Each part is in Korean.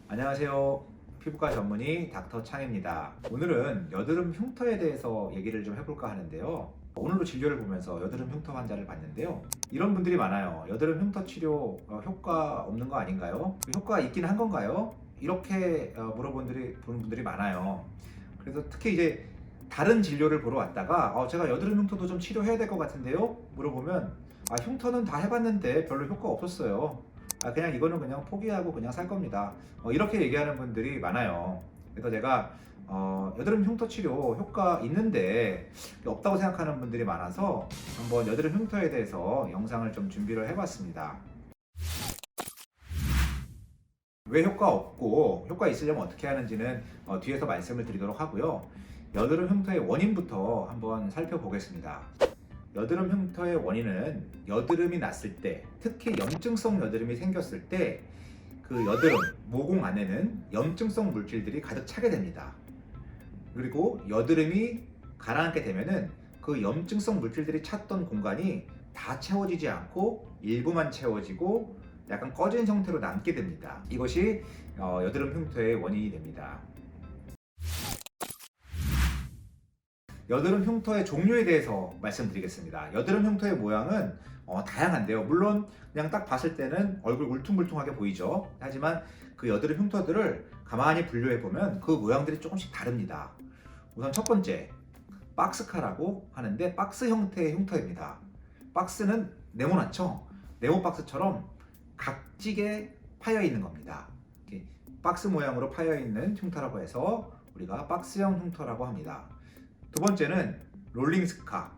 안녕하세요. 피부과 전문의 닥터 창입니다. 오늘은 여드름 흉터에 대해서 얘기를 좀 해볼까 하는데요. 오늘도 진료를 보면서 여드름 흉터 환자를 봤는데요. 이런 분들이 많아요. 여드름 흉터 치료 효과 없는 거 아닌가요? 효과가 있긴 한 건가요? 이렇게 물어보는 분들이 많아요. 그래서 특히 이제 다른 진료를 보러 왔다가 제가 여드름 흉터도 좀 치료해야 될 것 같은데요? 물어보면 흉터는 다 해봤는데 별로 효과 없었어요. 그냥 이거는 그냥 포기하고 그냥 살 겁니다. 이렇게 얘기하는 분들이 많아요. 그래서 제가 여드름 흉터 치료 효과 있는데 없다고 생각하는 분들이 많아서 한번 여드름 흉터에 대해서 영상을 좀 준비를 해봤습니다. 왜 효과 없고 효과 있으려면 어떻게 하는지는 뒤에서 말씀을 드리도록 하고요. 여드름 흉터의 원인부터 한번 살펴보겠습니다. 여드름 흉터의 원인은 여드름이 났을 때, 특히 염증성 여드름이 생겼을 때 그 여드름, 모공 안에는 염증성 물질들이 가득 차게 됩니다. 그리고 여드름이 가라앉게 되면은 그 염증성 물질들이 찼던 공간이 다 채워지지 않고 일부만 채워지고 약간 꺼진 상태로 남게 됩니다. 이것이 여드름 흉터의 원인이 됩니다. 여드름 흉터의 종류에 대해서 말씀드리겠습니다. 여드름 흉터의 모양은 다양한데요. 물론 그냥 딱 봤을 때는 얼굴 울퉁불퉁하게 보이죠. 하지만 그 여드름 흉터들을 가만히 분류해 보면 그 모양들이 조금씩 다릅니다. 우선 첫 번째, 박스카라고 하는데 박스 형태의 흉터입니다. 박스는 네모나죠? 네모 박스처럼 각지게 파여 있는 겁니다. 박스 모양으로 파여 있는 흉터라고 해서 우리가 박스형 흉터라고 합니다. 두 번째는 롤링 스카,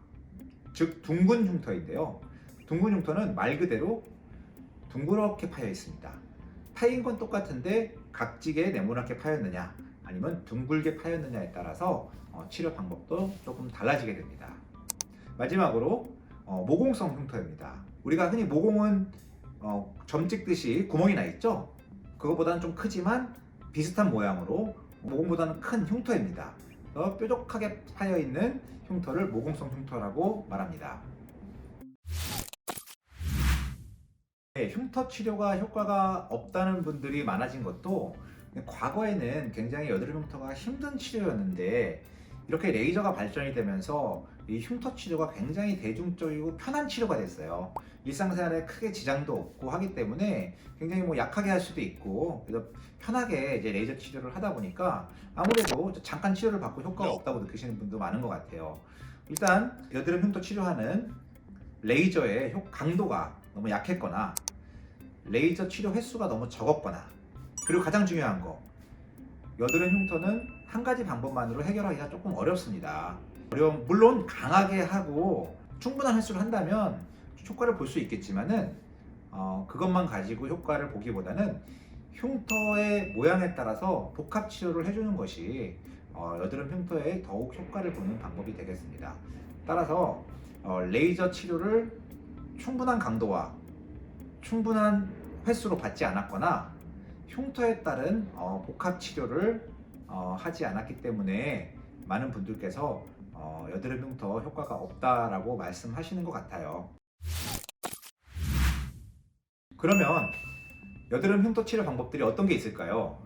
즉 둥근 흉터인데요. 둥근 흉터는 말 그대로 둥그렇게 파여 있습니다. 파인 건 똑같은데 각지게 네모나게 파였느냐 아니면 둥글게 파였느냐에 따라서 치료 방법도 조금 달라지게 됩니다. 마지막으로 모공성 흉터입니다. 우리가 흔히 모공은 점 찍듯이 구멍이 나 있죠. 그것보다는 좀 크지만 비슷한 모양으로 모공보다는 큰 흉터입니다. 뾰족하게 파여 있는 흉터를 모공성 흉터라고 말합니다. 흉터 치료가 효과가 없다는 분들이 많아진 것도 과거에는 굉장히 여드름 흉터가 힘든 치료였는데 이렇게 레이저가 발전이 되면서 이 흉터 치료가 굉장히 대중적이고 편한 치료가 됐어요. 일상생활에 크게 지장도 없고 하기 때문에 굉장히 약하게 할 수도 있고 그래서 편하게 이제 레이저 치료를 하다 보니까 아무래도 잠깐 치료를 받고 효과가 없다고 느끼시는 분도 많은 것 같아요. 일단 여드름 흉터 치료하는 레이저의 강도가 너무 약했거나 레이저 치료 횟수가 너무 적었거나 그리고 가장 중요한 거 여드름 흉터는 한 가지 방법만으로 해결하기가 조금 어렵습니다. 물론 강하게 하고 충분한 횟수를 한다면 효과를 볼 수 있겠지만은 그것만 가지고 효과를 보기보다는 흉터의 모양에 따라서 복합 치료를 해주는 것이 여드름 흉터에 더욱 효과를 보는 방법이 되겠습니다. 따라서 레이저 치료를 충분한 강도와 충분한 횟수로 받지 않았거나 흉터에 따른 복합 치료를 하지 않았기 때문에 많은 분들께서 여드름 흉터 효과가 없다라고 말씀하시는 것 같아요. 그러면 여드름 흉터 치료 방법들이 어떤 게 있을까요?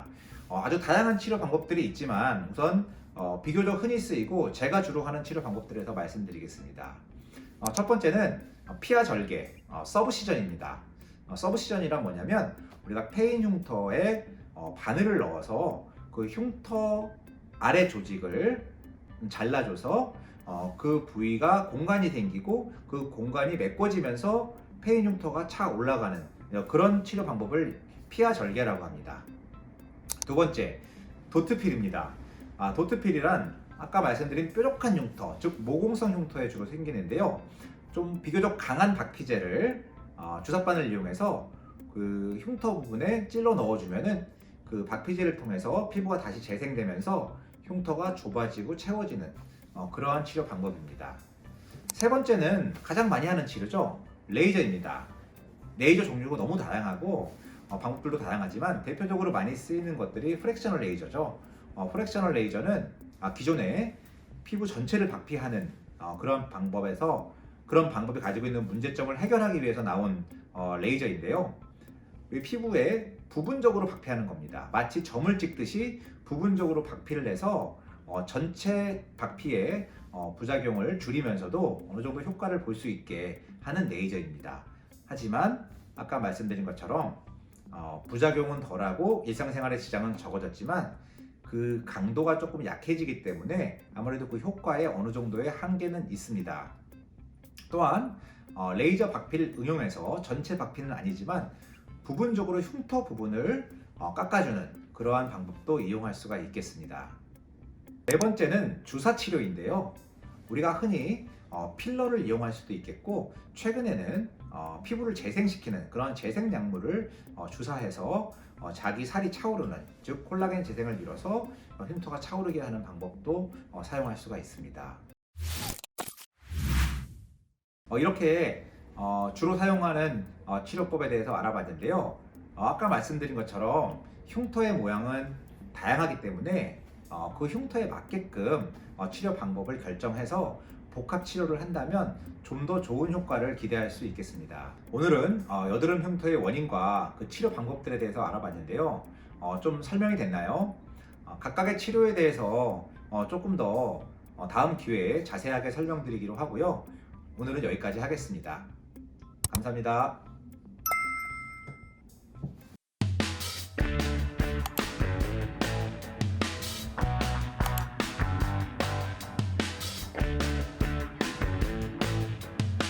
아주 다양한 치료 방법들이 있지만 우선 비교적 흔히 쓰이고 제가 주로 하는 치료 방법들에서 말씀드리겠습니다. 첫 번째는 피하 절개, 서브시전입니다. 서브시전이란 뭐냐면 우리가 패인 흉터에 바늘을 넣어서 그 흉터 아래 조직을 잘라줘서 그 부위가 공간이 생기고 그 공간이 메꿔지면서 패인 흉터가 차 올라가는 그런 치료 방법을 피하 절개라고 합니다. 두 번째, 도트필입니다. 도트필이란 아까 말씀드린 뾰족한 흉터, 즉 모공성 흉터에 주로 생기는데요. 좀 비교적 강한 박피제를 주사바늘 이용해서 그 흉터 부분에 찔러 넣어주면은 그 박피제를 통해서 피부가 다시 재생되면서 흉터가 좁아지고 채워지는 그러한 치료 방법입니다. 세 번째는 가장 많이 하는 치료죠. 레이저입니다. 레이저 종류가 너무 다양하고 방법들도 다양하지만 대표적으로 많이 쓰이는 것들이 프랙셔널 레이저죠. 프랙셔널 레이저는 기존에 피부 전체를 박피하는 그런 방법이 가지고 있는 문제점을 해결하기 위해서 나온 레이저인데요. 우리 피부에 부분적으로 박피하는 겁니다. 마치 점을 찍듯이 부분적으로 박피를 해서 전체 박피의 부작용을 줄이면서도 어느 정도 효과를 볼 수 있게 하는 레이저입니다. 하지만 아까 말씀드린 것처럼 부작용은 덜하고 일상생활의 지장은 적어졌지만 그 강도가 조금 약해지기 때문에 아무래도 그 효과에 어느 정도의 한계는 있습니다. 또한 레이저 박피를 응용해서 전체 박피는 아니지만 부분적으로 흉터 부분을 깎아주는 그러한 방법도 이용할 수가 있겠습니다. 네 번째는 주사 치료인데요. 우리가 흔히 필러를 이용할 수도 있겠고, 최근에는 피부를 재생시키는 그런 재생 약물을 주사해서 자기 살이 차오르는, 즉 콜라겐 재생을 이뤄서 흉터가 차오르게 하는 방법도 사용할 수가 있습니다. 이렇게 주로 사용하는 치료법에 대해서 알아봤는데요. 아까 말씀드린 것처럼 흉터의 모양은 다양하기 때문에 그 흉터에 맞게끔 치료 방법을 결정해서 복합 치료를 한다면 좀 더 좋은 효과를 기대할 수 있겠습니다. 오늘은 여드름 흉터의 원인과 그 치료 방법들에 대해서 알아봤는데요. 좀 설명이 됐나요? 각각의 치료에 대해서 조금 더 다음 기회에 자세하게 설명드리기로 하고요. 오늘은 여기까지 하겠습니다. 감사합니다.